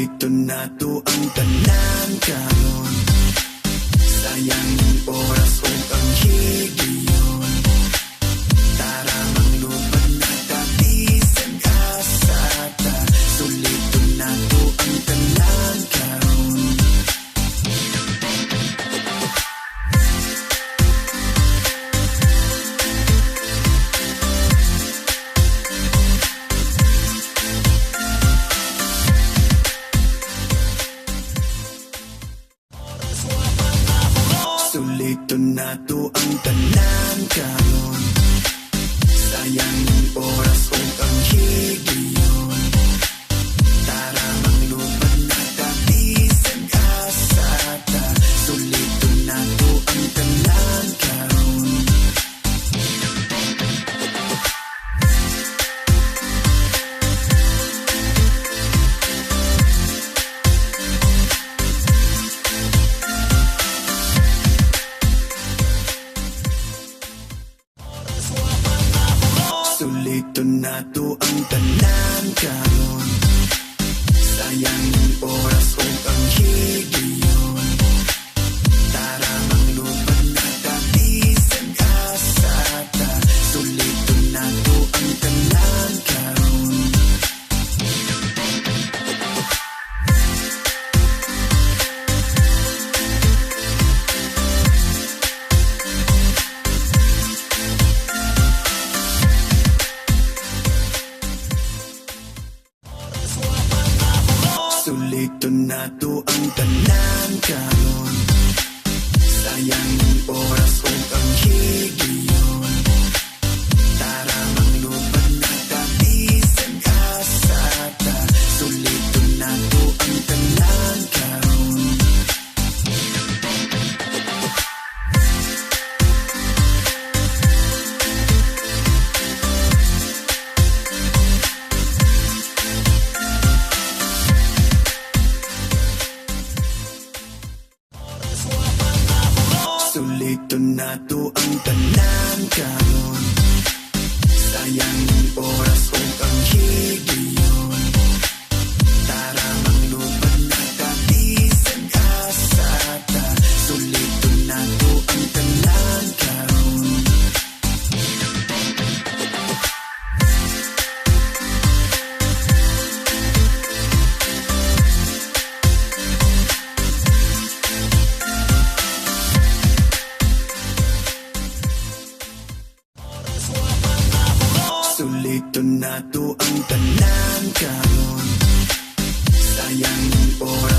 Sulito na to ang tanan karon. Sayang ang oras o ang higiyon. Tara manglupad na tabisan kasata. Sulito na to ang tanan karon. Sulito na to ang tanan karon. Sayang ang oras o ang higiyon. Tara manglupad na tabisan kasata. Sulito na to ang tanan karon. Sulito na to ang tanan karon. Sayang ang oras o ang higiyon. Tara manglupad na tabisan kasata. Sulito na to ang tanan karon. Sulito na to ang tanan karon. Sayang ang oras o ang higiyon. Tara manglupad na tabisan kasata. Sulito na to ang tanan karon. Sulito na to ang tanan karon. Sayang ang oras o ang higiyon. Tara manglupad na tabisan kasata. Sulito na to ang tanan karon. Sulito na to ang tanan karon. Sayang ang oras